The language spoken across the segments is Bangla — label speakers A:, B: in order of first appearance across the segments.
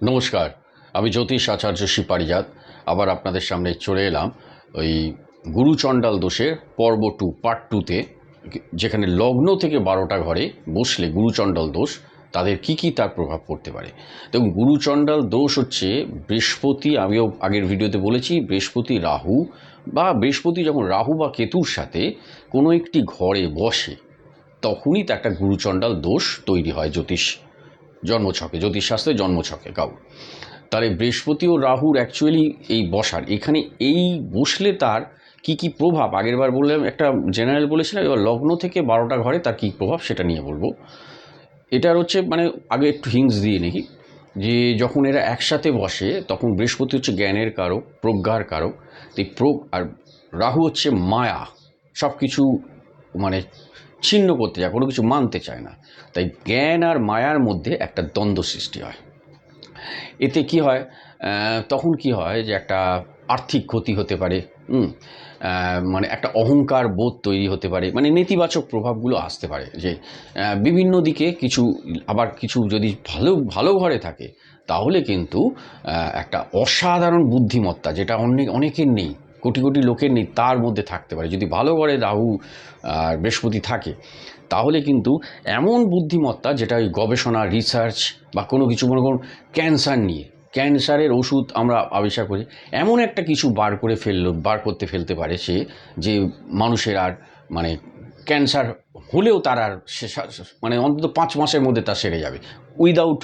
A: নমস্কার, আমি জ্যোতিষ আচার্য শ্রী পারিজাত আবার আপনাদের সামনে চলে এলাম ওই গুরুচণ্ডাল দোষের পর্ব 2 পার্ট 2তে, যেখানে লগ্ন থেকে 12টা ঘরে বসলে গুরুচণ্ডাল দোষ তাদের কি তার প্রভাব পড়তে পারে। দেখুন, গুরুচণ্ডাল দোষ হচ্ছে বৃহস্পতি, আমিও আগের ভিডিওতে বলেছি, বৃহস্পতি রাহু বা বৃহস্পতি যখন রাহু বা কেতুর সাথে কোনো একটি ঘরে বসে তখনই তা একটা গুরুচণ্ডাল দোষ তৈরি হয় জন্মছকে, জ্যোতিষশাস্ত্রে জন্মছকে তাহলে বৃহস্পতি ও রাহুর অ্যাকচুয়ালি এই বসার এখানে এই বসলে তার কি প্রভাব, আগেরবার বললাম একটা জেনারেল বলেছিলাম, এবার লগ্ন থেকে 12টা ঘরে তার কী প্রভাব সেটা নিয়ে বলবো। এটার হচ্ছে আগে একটু হিংস দিয়ে নিই যে যখন এরা একসাথে বসে তখন বৃহস্পতি হচ্ছে জ্ঞানের কারক, প্রজ্ঞার কারক। এই আর রাহু হচ্ছে মায়া, সব কিছু মানে ছিন্ন করতে চায়, কোনো কিছু মানতে চায় না। তাই জ্ঞান আর মায়ার মধ্যে একটা দ্বন্দ্ব সৃষ্টি হয়। এতে কি হয়, তখন কি হয় যে একটা আর্থিক ক্ষতি হতে পারে, মানে একটা অহংকার বোধ তৈরি হতে পারে, মানে নেতিবাচক প্রভাবগুলো আসতে পারে যে বিভিন্ন দিকে কিছু। আবার কিছু যদি ভালো ঘরে থাকে তাহলে কিন্তু একটা অসাধারণ বুদ্ধিমত্তা, যেটা অনেকের নেই, কোটি কোটি লোকের নেই, তার মধ্যে থাকতে পারে। যদি ভালো ঘরে রাহু আর বৃহস্পতি থাকে তাহলে কিন্তু এমন বুদ্ধিমত্তা, যেটা ওই গবেষণা রিসার্চ বা কোনো কিছু, মনে করুন ক্যান্সার নিয়ে, ক্যান্সারের ওষুধ আমরা আবিষ্কার করি, এমন একটা কিছু বার করতে ফেলতে পারে সে, যে মানুষের আর মানে ক্যান্সার হলেও তার আর মানে অন্তত 5 মাসের মধ্যে তা সেরে যাবে উইদাউট,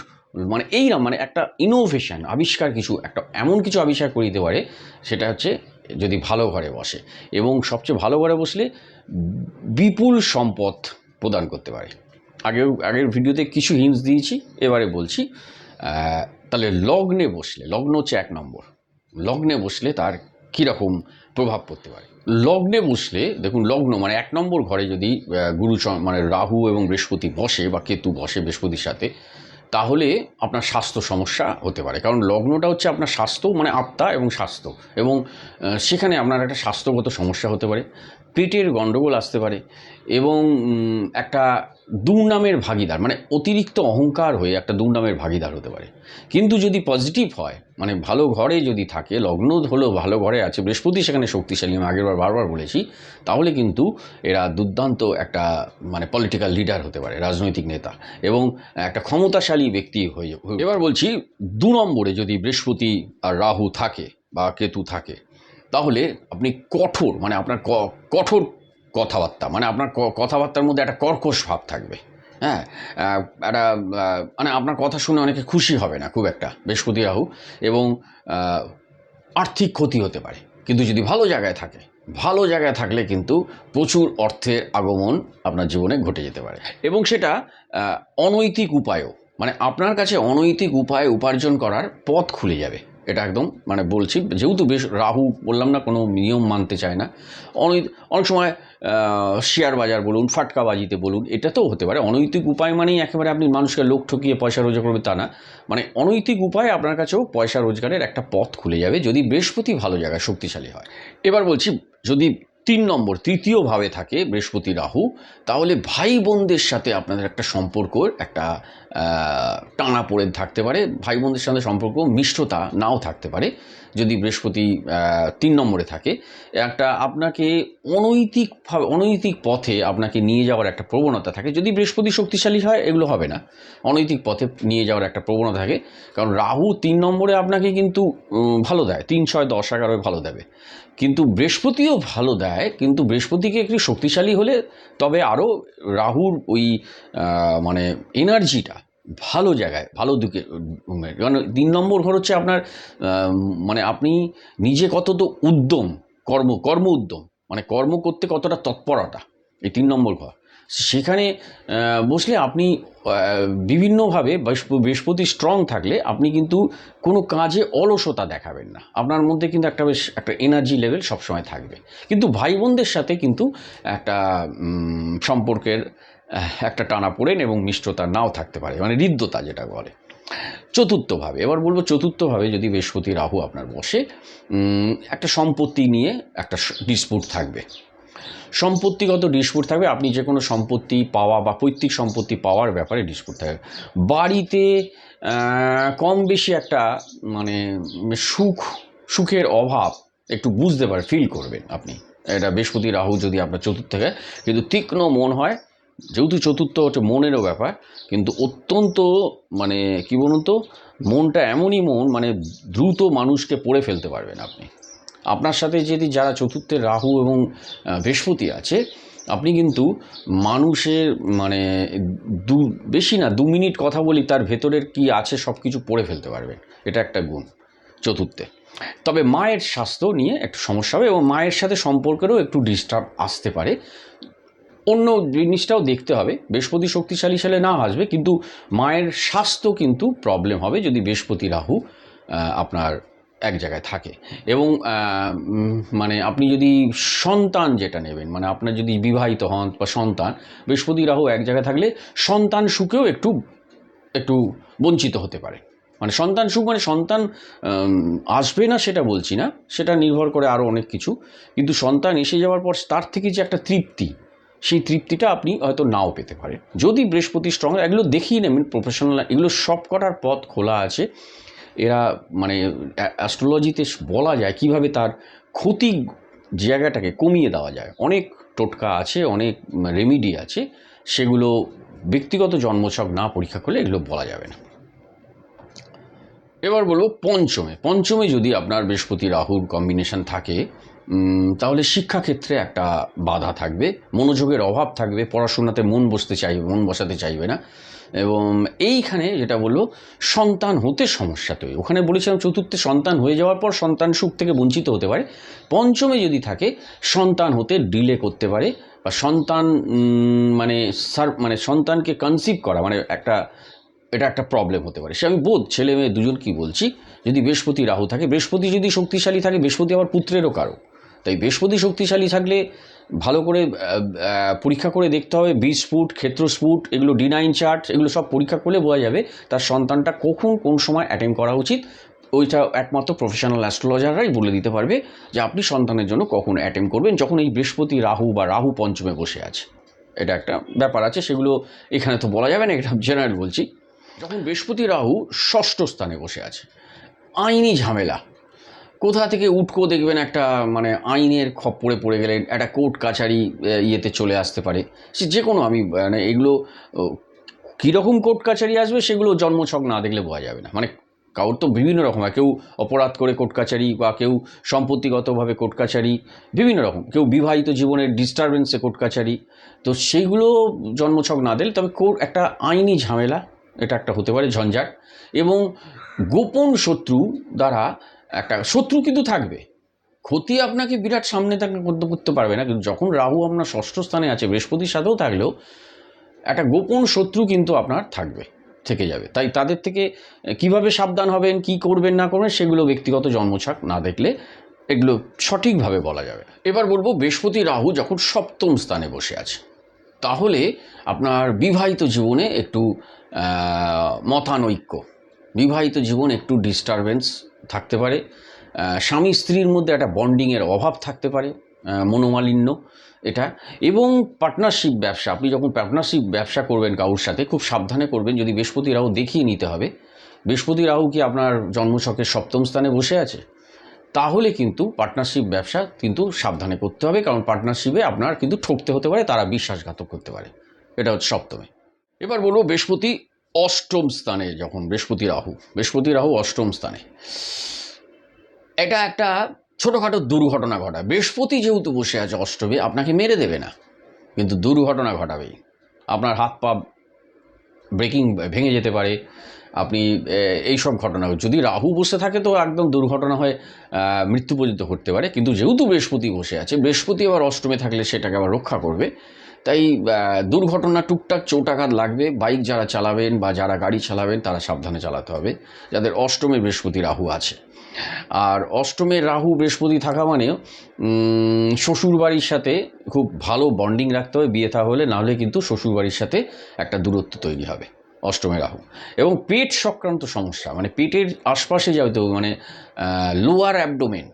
A: মানে এইরকম মানে একটা ইনোভেশন, আবিষ্কার, কিছু একটা এমন কিছু আবিষ্কার করে দিতে পারে। সেটা হচ্ছে যদি ভালো ঘরে বসে, এবং সবচেয়ে ভালো ঘরে বসলে বিপুল সম্পদ প্রদান করতে পারে। আগের ভিডিওতে কিছু হিন্টস দিয়েছি, এবারে বলছি। তাহলে লগ্ন হচ্ছে 1 নম্বর। লগ্নে বসলে তার কীরকম প্রভাব পড়তে পারে। লগ্নে বসলে দেখুন, লগ্ন মানে 1 নম্বর ঘরে যদি মানে রাহু এবং বৃহস্পতি বসে বা কেতু বসে বৃহস্পতির সাথে, তাহলে আপনার স্বাস্থ্য সমস্যা হতে পারে। কারণ লগ্নটা হচ্ছে আপনার স্বাস্থ্য, মানে আত্মা এবং স্বাস্থ্য, এবং সেখানে আপনার একটা স্বাস্থ্যগত সমস্যা হতে পারে, পেটের গণ্ডগোল আসতে পারে, এবং একটা দুর্নামের ভাগিদার, মানে অতিরিক্ত অহংকার হয়ে একটা দুর্নামের ভাগিদার হতে পারে। কিন্তু যদি পজিটিভ হয়, মানে ভালো ঘরে যদি থাকে, লগ্ন হলেও ভালো ঘরে আছে, বৃহস্পতি সেখানে শক্তিশালী, আমি বারবার বলেছি, তাহলে কিন্তু এরা দুর্দান্ত একটা মানে পলিটিক্যাল লিডার হতে পারে, রাজনৈতিক নেতা, এবং একটা ক্ষমতাশালী ব্যক্তি হয়ে। এবার বলছি, 2 নম্বরে যদি বৃহস্পতি আর রাহু থাকে বা কেতু থাকে, তাহলে আপনি কঠোর, মানে আপনার কঠোর কথাবার্তা, মানে আপনার কথাবার্তার মধ্যে একটা কর্কশ ভাব থাকবে। হ্যাঁ, একটা মানে আপনার কথা শুনে অনেকে খুশি হবে না খুব একটা, বৃহস্পতি রাহু, এবং আর্থিক ক্ষতি হতে পারে। কিন্তু যদি ভালো জায়গায় থাকলে কিন্তু প্রচুর অর্থের আগমন আপনার জীবনে ঘটে যেতে পারে, এবং সেটা অনৈতিক উপায়ও, মানে আপনার কাছে অনৈতিক উপায়ে উপার্জন করার পথ খুলে যাবে। এটা একদম মানে বলছি, যেহেতু রাহু বললাম না, কোনো নিয়ম মানতে চায় না। অনেক সময় শেয়ার বাজার বলুন, ফাটকাবাজিতে বলুন, এটাতেও হতে পারে। অনৈতিক উপায় মানেই একেবারে আপনি মানুষকে লোক ঠকিয়ে পয়সা রোজগার করবে তা না, মানে অনৈতিক উপায়ে আপনার কাছেও পয়সা রোজগারের একটা পথ খুলে যাবে যদি বৃহস্পতি ভালো জায়গায় শক্তিশালী হয়। এবার বলছি, যদি 3 নম্বর, তৃতীয় ভাবে থাকে বৃহস্পতি রাহু, তাহলে ভাই বোনদের সাথে আপনাদের একটা সম্পর্কর একটা টানাপোড়েন থাকতে পারে। ভাই বোনদের সাথে সম্পর্ক মিষ্টতা নাও থাকতে পারে যদি বৃহস্পতি 3 নম্বরে থাকে। একটা আপনাকে অনৈতিক পথে আপনাকে নিয়ে যাওয়ার একটা প্রবণতা থাকে। যদি বৃহস্পতি শক্তিশালী হয় এগুলো হবে না, অনৈতিক পথে নিয়ে যাওয়ার একটা প্রবণতা থাকে। কারণ রাহু 3 নম্বরে আপনাকে কিন্তু ভালো দেয়, 3, 6, 10, 11 ভালো দেবে, কিন্তু বৃহস্পতিও ভালো দেয়, কিন্তু বৃহস্পতিকে একটু শক্তিশালী হলে তবে আরও রাহুর ওই মানে এনার্জিটা ভালো জায়গায়, ভালো দিকে। কারণ 3 নম্বর ঘর হচ্ছে আপনার মানে আপনি নিজে কতটা উদ্যম, কর্ম উদ্যম, মানে কর্ম করতে কতটা তৎপরতা, এই 3 নম্বর ঘর। সেখানে বসলে আপনি বিভিন্নভাবে বৃহস্পতি স্ট্রং থাকলে আপনি কিন্তু কোনো কাজে অলসতা দেখাবেন না, আপনার মধ্যে কিন্তু একটা এনার্জি লেভেল সবসময় থাকবে। কিন্তু ভাই বোনদের সাথে কিন্তু একটা সম্পর্কের একটা টানাপোড়েন এবং মিষ্টতা নাও থাকতে পারে, মানে হৃদ্যতা যেটা বলে। চতুর্থভাবে, এবার বলবো চতুর্থভাবে যদি বৃহস্পতি রাহু আপনার বসে, একটা সম্পত্তি নিয়ে একটা ডিসপুট থাকবে। সম্পত্তিগত ডিসপুট থাকবে, আপনি যে কোনো সম্পত্তি পাওয়া বা পৈতৃক সম্পত্তি পাওয়ার ব্যাপারে ডিসপুট থাকবে। বাড়িতে কম বেশি একটা মানে সুখের অভাব একটু বুঝতে পারে, ফিল করবেন আপনি। এটা বৃহস্পতি রাহু যদি আপনার চতুর্থ থেকে, কিন্তু তীক্ষ্ণ মন হয়, যেহেতু চতুর্থ হচ্ছে মনেরও ব্যাপার, কিন্তু অত্যন্ত মানে কি বলুন তো, মনটা এমনই মন মানে দ্রুত মানুষকে পড়ে ফেলতে পারবেন আপনি। আপনার সাথে যদি যারা চতুর্থের রাহু এবং বৃহস্পতি আছে, আপনি কিন্তু মানুষের মানে বেশি না 2 মিনিট কথা বলি তার ভেতরের কি আছে সব কিছু পড়ে ফেলতে পারবেন। এটা একটা গুণ চতুর্থে। তবে মায়ের স্বাস্থ্য নিয়ে একটু সমস্যা হবে এবং মায়ের সাথে সম্পর্কেরও একটু ডিস্টার্ব আসতে পারে। অন্য জিনিসটাও দেখতে হবে, বৃহস্পতি শক্তিশালী সালে না আসবে, কিন্তু মায়ের স্বাস্থ্য কিন্তু প্রবলেম হবে যদি বৃহস্পতি রাহু আপনার এক জায়গায় থাকে। এবং মানে আপনি যদি সন্তান যেটা নেবেন, মানে আপনার যদি বিবাহিত হন বা সন্তান, বৃহস্পতি রাহু এক জায়গায় থাকলে সন্তান সুখেও একটু একটু বঞ্চিত হতে পারে। মানে সন্তান সুখ মানে সন্তান আসবে না সেটা বলছি না, সেটা নির্ভর করে আরও অনেক কিছু, কিন্তু সন্তান এসে যাওয়ার পর তার থেকে যে একটা তৃপ্তি, সেই তৃপ্তিটা আপনি হয়তো নাও পেতে পারেন যদি বৃহস্পতি স্ট্রং। এগুলো দেখিয়ে নেবেন প্রফেশনাল, এগুলো সব কটার পথ খোলা আছে। এরা মানে অ্যাস্ট্রোলজিতে বলা যায় কিভাবে তার ক্ষতি জায়গাটাকে কমিয়ে দেওয়া যায়। অনেক টোটকা আছে, অনেক রেমিডি আছে, সেগুলো ব্যক্তিগত জন্মছক না পরীক্ষা করলে এগুলো বলা যাবে না। এবার বলবো পঞ্চমে যদি আপনার বৃহস্পতি রাহুর কম্বিনেশন থাকে, তাহলে শিক্ষাক্ষেত্রে একটা বাধা থাকবে, মনোযোগের অভাব থাকবে, পড়াশোনাতে মন বসাতে চাইবে না। এবং এইখানে যেটা বললো সন্তান হতে সমস্যা তৈরি, ওখানে বলেছিলাম চতুর্থে সন্তান হয়ে যাওয়ার পর সন্তান সুখ থেকে বঞ্চিত হতে পারে। পঞ্চমে যদি থাকে সন্তান হতে ডিলে করতে পারে, বা সন্তান মানে সন্তানকে কনসিভ করা মানে এটা একটা প্রবলেম হতে পারে। সে আমি ছেলে মেয়ে দুজন কি বলছি, যদি বৃহস্পতি রাহু থাকে, বৃহস্পতি যদি শক্তিশালী থাকে, বৃহস্পতি আবার পুত্রেরও কারো, তাই বৃহস্পতি শক্তিশালী থাকলে ভালো করে পরীক্ষা করে দেখতে হবে, বীজস্ফুট, ক্ষেত্রস্ফুট, এগুলো D9 চার্ট, এগুলো সব পরীক্ষা করলে বোঝা যাবে তার সন্তানটা কখন কোন সময় অ্যাটেম্প করা উচিত। ওইটা একমাত্র প্রফেশনাল অ্যাস্ট্রোলজাররাই বলে দিতে পারবে যে আপনি সন্তানের জন্য কখন অ্যাটেম্প করবেন, যখন এই বৃহস্পতি রাহু বা রাহু পঞ্চমে বসে আছে। এটা একটা ব্যাপার আছে, সেগুলো এখানে তো বলা যাবে না, এটা জেনারেল বলছি। যখন বৃহস্পতি রাহু ষষ্ঠ স্থানে বসে আছে, আইনি ঝামেলা, কোথা থেকে উটকো দেখবেন একটা মানে আইনের খপ্পরে পড়ে গেলেন, একটা কোর্ট কাছারি ইয়েতে চলে আসতে পারে। সে যে কোনো আমি মানে এগুলো কীরকম কোর্ট কাছারি আসবে সেগুলো জন্মছক না দেখলে বোঝা যাবে না। মানে কারোর তো বিভিন্ন রকম হয়, কেউ অপরাধ করে কোর্ট কাছারি, বা কেউ সম্পত্তিগতভাবে কোর্ট কাছারি, বিভিন্ন রকম, কেউ বিবাহিত জীবনের ডিস্টারবেন্সে কোর্ট কাছারি, তো সেইগুলো জন্মছক না দিলে তবে একটা আইনি ঝামেলা, এটা একটা হতে পারে ঝঞ্ঝাট। এবং গোপন শত্রু দ্বারা একটা শত্রু কিন্তু থাকবে, ক্ষতি আপনাকে বিরাট সামনে করতে পারবে না, কিন্তু যখন রাহু আপনার ষষ্ঠ স্থানে আছে বৃহস্পতির সাথেও থাকলেও একটা গোপন শত্রু কিন্তু আপনার থেকে যাবে। তাই তাদের থেকে কিভাবে সাবধান হবেন, কি করবেন না করবেন, সেগুলো ব্যক্তিগত জন্মছক না দেখলে এগুলো সঠিকভাবে বলা যাবে না। এবার বলবো বৃহস্পতি রাহু যখন সপ্তম স্থানে বসে আছে, তাহলে আপনার বিবাহিত জীবনে একটু মতানৈক্য, বিবাহিত জীবন একটু ডিস্টারবেন্স থাকতে পারে, স্বামী স্ত্রীর মধ্যে একটা বন্ডিংয়ের অভাব থাকতে পারে, মনোমালিন্য এটা। এবং পার্টনারশিপ ব্যবসা, আপনি যখন পার্টনারশিপ ব্যবসা করবেন কারোর সাথে, খুব সাবধানে করবেন। যদি বৃহস্পতি রাহু দেখিয়ে নিতে হবে, বৃহস্পতি রাহু কি আপনার জন্মছকের সপ্তম স্থানে বসে আছে, তাহলে কিন্তু পার্টনারশিপ ব্যবসা কিন্তু সাবধানে করতে হবে, কারণ পার্টনারশিপে আপনার কিন্তু ঠকতে হতে পারে, তারা বিশ্বাসঘাতক করতে পারে। এটা হচ্ছে সপ্তমে। এবার বলবো বৃহস্পতি অষ্টম স্থানে, যখন বৃহস্পতি রাহু অষ্টম স্থানে, এটা একটা ছোটোখাটো দুর্ঘটনা ঘটায়। বৃহস্পতি যেহেতু বসে আছে অষ্টমে, আপনাকে মেরে দেবে না, কিন্তু দুর্ঘটনা ঘটাবেই। আপনার হাত পা ভেঙে যেতে পারে, আপনি এইসব ঘটনা, যদি রাহু বসে থাকে তো একদম দুর্ঘটনা হয়ে মৃত্যু পর্যন্ত ঘটতে পারে। কিন্তু যেহেতু বৃহস্পতি বসে আছে, বৃহস্পতি আবার অষ্টমে থাকলে সেটাকে আবার রক্ষা করবে। তাই দুর্ঘটনা টুকটাক চোটাঘাত লাগবে। বাইক যারা চালাবেন বা যারা গাড়ি চালাবেন তারা সাবধানে চালাতে হবে, যাদের অষ্টমে বৃহস্পতি রাহু আছে। আর অষ্টমে রাহু বৃহস্পতি থাকা মানে শ্বশুরবাড়ির সাথে খুব ভালো বন্ডিং রাখতে হবে বিয়ে থা হলে, নাহলে কিন্তু শ্বশুরবাড়ির সাথে একটা দূরত্ব তৈরি হবে অষ্টমে রাহু। এবং পেট সংক্রান্ত সমস্যা, মানে পেটের আশপাশে যেহেতু মানে লোয়ার অ্যাবডোমেন,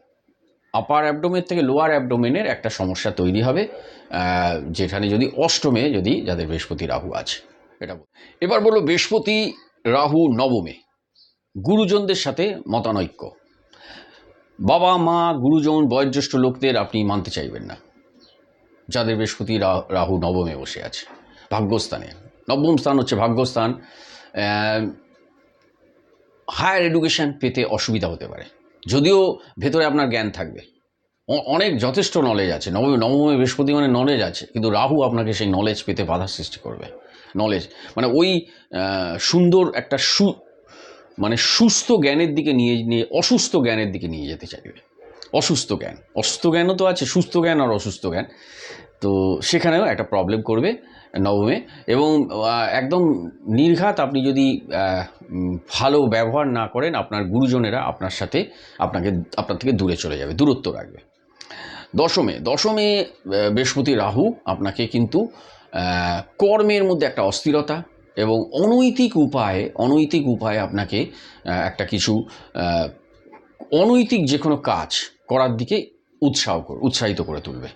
A: আপার অ্যাবডোমেন থেকে লোয়ার অ্যাবডোমেনের একটা সমস্যা তৈরি হবে, যেখানে যদি অষ্টমে যদি যাদের বৃহস্পতি রাহু আছে। এবার বলবো বৃহস্পতি রাহু নবমে, গুরুজনদের সাথে মতানৈক্য। বাবা মা গুরুজন বয়োজ্যেষ্ঠ লোকদের আপনি মানতে চাইবেন না, যাদের বৃহস্পতি রাহু নবমে বসে আছে ভাগ্যস্থানে। নবম স্থান হচ্ছে ভাগ্যস্থান। হায়ার এডুকেশান পেতে অসুবিধা হতে পারে, যদিও ভেতরে আপনার জ্ঞান থাকবে, অনেক যথেষ্ট নলেজ আছে। নবমে বৃহস্পতি মানে নলেজ আছে, কিন্তু রাহু আপনাকে সেই নলেজ পেতে বাধার সৃষ্টি করবে। নলেজ মানে ওই সুন্দর একটা মানে সুস্থ জ্ঞানের দিকে নিয়ে অসুস্থ জ্ঞানের দিকে নিয়ে যেতে চাইবে। অসুস্থ জ্ঞানও তো আছে, সুস্থ জ্ঞান আর অসুস্থ জ্ঞান, তো সেখানেও একটা প্রবলেম করবে নবমে। এবং একদম নির্ঘাত আপনি যদি ভালো ব্যবহার না করেন, আপনার গুরুজনেরা আপনার থেকে দূরে চলে যাবে, দূরত্ব রাখবে। দশমে বৃহস্পতি রাহু আপনাকে কিন্তু কর্মের মধ্যে একটা অস্থিরতা এবং অনৈতিক উপায়ে আপনাকে একটা কিছু অনৈতিক যে কোনো কাজ করার দিকে উৎসাহিত করে তুলবে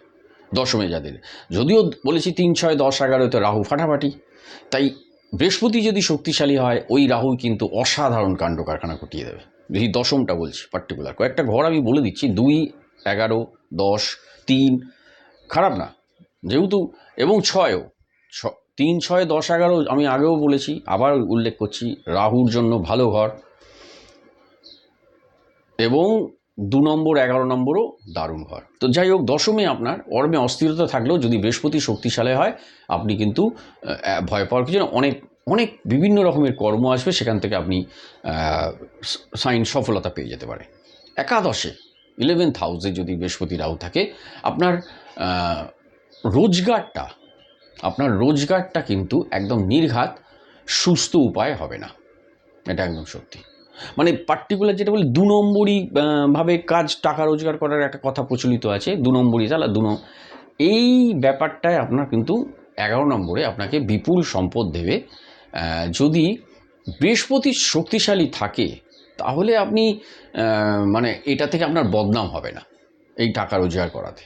A: দশমে যাদের। যদিও বলেছি 3, 6, 10, 11 রাহু ফাটাফাটি, তাই বৃহস্পতি যদি শক্তিশালী হয় ওই রাহু কিন্তু অসাধারণ কাণ্ড কারখানা ঘটিয়ে দেবে। যদি দশমটা বলছি পার্টিকুলার কয়েকটা ঘর আমি বলে দিচ্ছি, 2, 11, 10, 3 খারাপ না যেহেতু, এবং 6ও 3, 6, 10, 11 আমি আগেও বলেছি, আবার উল্লেখ করছি, রাহুর জন্য ভালো ঘর। এবং 2 নম্বর 11 নম্বরও দারুণ ঘর। তো যাই হোক, দশমে আপনার কর্মে অস্থিরতা থাকলেও যদি বৃহস্পতি শক্তিশালী হয়, আপনি কিন্তু ভয় পাওয়ার কিছু না, অনেক বিভিন্ন রকমের কর্ম আসবে, সেখান থেকে আপনি সফলতা পেয়ে যেতে পারে। একাদশে 11th হাউসে যদি বৃহস্পতি রাহু থাকে, আপনার রোজগারটা কিন্তু একদম নির্ঘাত সুস্থ উপায় হবে না, এটা একদম সত্যি। মানে পার্টিকুলার যেটা বলি 2 নম্বরই ভাবে টাকা রোজগার করার একটা কথা প্রচলিত আছে, 2 নম্বরই এই ব্যাপারটায় আপনার কিন্তু 11 নম্বরে আপনাকে বিপুল সম্পদ দেবে। যদি বৃহস্পতি শক্তিশালী থাকে তাহলে আপনি মানে এটা থেকে আপনার বদনাম হবে না এই টাকা রোজগার করাতে।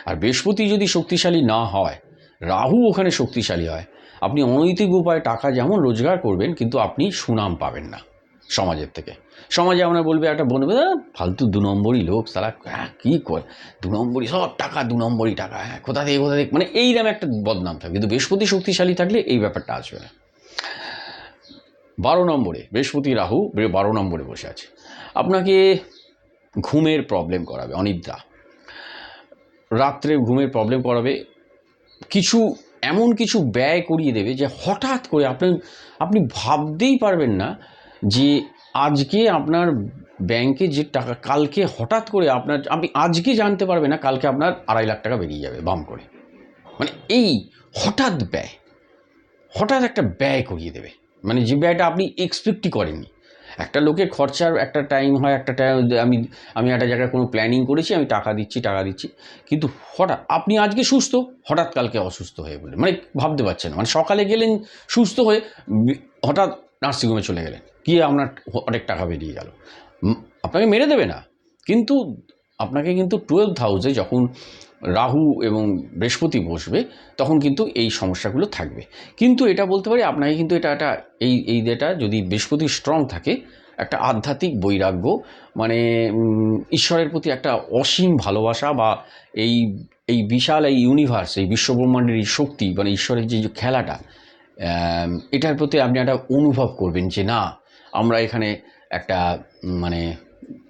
A: আর বৃহস্পতি যদি শক্তিশালী না হয়, রাহু ওখানে শক্তিশালী হয়, আপনি অনৈতিক উপায়ে টাকা যেমন রোজগার করবেন, কিন্তু আপনি সুনাম পাবেন না সমাজের থেকে। সমাজে আমরা বলবে, একটা বলবে ফালতু 2 নম্বরই লোক, সারা কী করে 2 নম্বরই, সব টাকা 2 নম্বরই টাকা, কোথা থেকে মানে এইরকম একটা বদনাম থাকে। কিন্তু বৃহস্পতি শক্তিশালী থাকলে এই ব্যাপারটা আসবে না। 12 নম্বরে বৃহস্পতি রাহু 12 নম্বরে বসে আছে, আপনাকে ঘুমের প্রবলেম করাবে, অনিদ্রা, রাত্রে ঘুমের প্রবলেম করাবে, এমন কিছু ব্যয় করিয়ে দেবে যে হঠাৎ করে আপনি ভাবতেই পারবেন না যে আজকে আপনার ব্যাংকে যে টাকা, কালকে হঠাৎ করে আপনি আজকে জানতে পারবেন না, কালকে আপনার 2.5 লাখ টাকা বেরিয়ে যাবে বাম করে। মানে এই হঠাৎ একটা ব্যয় করিয়ে দেবে, মানে যে ব্যয়টা আপনি এক্সপেক্টই করেননি। একটা লোকের খরচার একটা টাইম হয়, একটা টাইম আমি একটা জায়গায় কোনো প্ল্যানিং করেছি, আমি টাকা দিচ্ছি, কিন্তু হঠাৎ আপনি আজকে সুস্থ, হঠাৎ কালকে অসুস্থ হয়ে বললেন, মানে ভাবতে পারছেন না। মানে সকালে গেলেন সুস্থ হয়ে, হঠাৎ নার্সিংহোমে চলে গেলেন, গিয়ে আপনার অনেক টাকা বেরিয়ে গেল। আপনাকে মেরে দেবে না, কিন্তু আপনাকে কিন্তু 12th হাউসে যখন রাহু এবং বৃহস্পতি বসবে, তখন কিন্তু এই সমস্যাগুলো থাকবে। কিন্তু এটা বলতে পারি আপনাকে, কিন্তু এটা এইটা যদি বৃহস্পতি স্ট্রং থাকে, একটা আধ্যাত্মিক বৈরাগ্য, মানে ঈশ্বরের প্রতি একটা অসীম ভালোবাসা, বা এই বিশাল এই ইউনিভার্স, এই বিশ্বব্রহ্মাণ্ডের এই শক্তি, মানে ঈশ্বরের যে খেলাটা, এটার প্রতি আপনি একটা অনুভব করবেন যে না, আমরা এখানে একটা মানে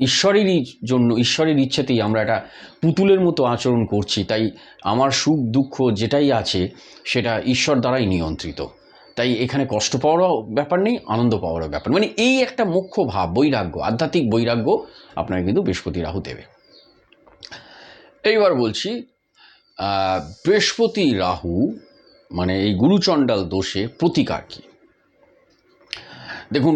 A: ঈশ্বরের ইচ্ছেতেই আমরা একটা পুতুলের মতো আচরণ করছি, তাই আমার সুখ দুঃখ যেটাই আছে সেটা ঈশ্বর দ্বারাই নিয়ন্ত্রিত, তাই এখানে কষ্ট পাওয়ারও ব্যাপার নেই, আনন্দ পাওয়ারও ব্যাপার, মানে এই একটা মুখ্য ভাব, বৈরাগ্য, আধ্যাত্মিক বৈরাগ্য আপনাকে কিন্তু বৃহস্পতি রাহু দেবে। এইবার বলছি বৃহস্পতি রাহু মানে এই গুরুচণ্ডাল দোষে প্রতিকার কি। দেখুন,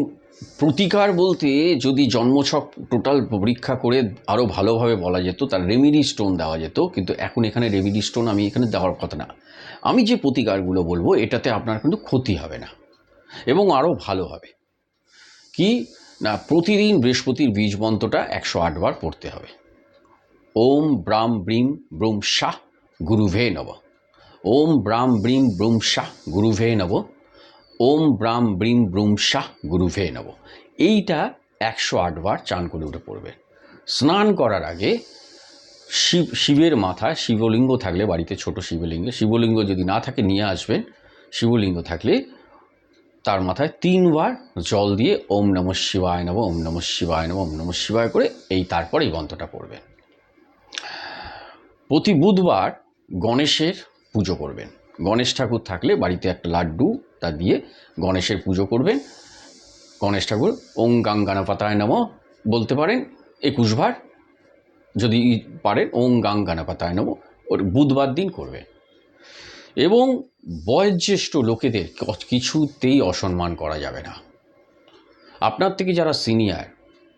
A: প্রতিকার বলতে যদি জন্মছক টোটাল পরীক্ষা করে আরও ভালোভাবে বলা যেত, তার রেমিডি স্টোন দেওয়া যেত, কিন্তু এখন এখানে রেমিডি স্টোন আমি এখানে দেওয়ার কথা না। আমি যে প্রতিকারগুলো বলবো এটাতে আপনার কিন্তু ক্ষতি হবে না, এবং আরও ভালো হবে। কি না, প্রতিদিন বৃহস্পতির বীজ মন্ত্রটা 108 বার পড়তে হবে। ওম ব্রাম ব্রিম ব্রুম শাহ গুরুভে নব। ওম ব্রাম ব্রিম ব্রুম শাহ গুরুভে নব। ওম ব্রাম ব্রিম ব্রুম শাহ গুরুভে নব। এইটা 108 বার চান করে উঠে পড়বে। স্নান করার আগে শিবের মাথায় শিবলিঙ্গ থাকলে বাড়িতে, ছোট শিবলিঙ্গ যদি না থাকে নিয়ে আসবেন। শিবলিঙ্গ থাকলে তার মাথায় 3 বার জল দিয়ে ওম নমঃ শিবায় নব, ওম নমঃ শিবায় নব, ওম নমঃ শিবায় করে তারপর এই মন্ত্রটা পড়বেন। প্রতি বুধবার গণেশের পুজো করবেন। গণেশ ঠাকুর থাকলে বাড়িতে একটা লাড্ডু তা দিয়ে গণেশের পুজো করবেন। গণেশ ঠাকুর ওং গাং গণপতায় নমঃ বলতে পারেন 21 বার, যদি পারেন ওং গাং গণপতায় নমঃ। ওর বুধবার দিন করবেন। এবং বয়োজ্যেষ্ঠ লোকেদের কিছুতেই অসম্মান করা যাবে না। আপনার থেকে যারা সিনিয়র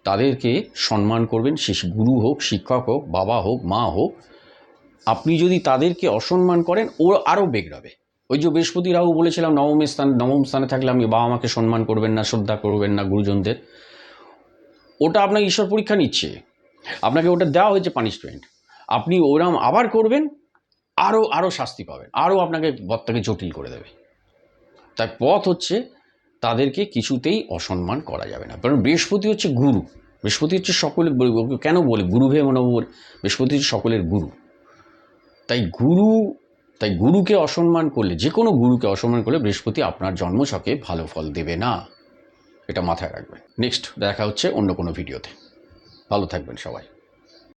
A: তাদেরকে সম্মান করবেন, সে গুরু হোক, শিক্ষক হোক, বাবা হোক, মা হোক। আপনি যদি তাদেরকে অসম্মান করেন, ও আরও বেগড়াবে। ওই যে বৃহস্পতি রাহু বলেছিলাম নবম স্থানে থাকলে আপনি বাবা মাকে সম্মান করবেন না, শ্রদ্ধা করবেন না, গুরুজনদের। ওটা আপনার ঈশ্বর পরীক্ষা নিচ্ছে, আপনাকে ওটা দেওয়া হয়েছে পানিশমেন্ট। আপনি ওরম আবার করবেন, আরও শাস্তি পাবেন, আরও আপনাকে বত্তাকে জটিল করে দেবে। তাই পথ হচ্ছে তাদেরকে কিছুতেই অসম্মান করা যাবে না। কারণ বৃহস্পতি হচ্ছে গুরু, বৃহস্পতি হচ্ছে সকলের কেন বলে গুরুভে মনব, বৃহস্পতি হচ্ছে সকলের গুরু। তাই গুরুকে অসম্মান করলে, যে কোনো গুরুকে অসম্মান করলে বৃহস্পতি আপনার জন্মছকে ভালো ফল দেবে না, এটা মাথায় রাখবেন। নেক্সট দেখা হচ্ছে অন্য কোনো ভিডিওতে। ভালো থাকবেন সবাই।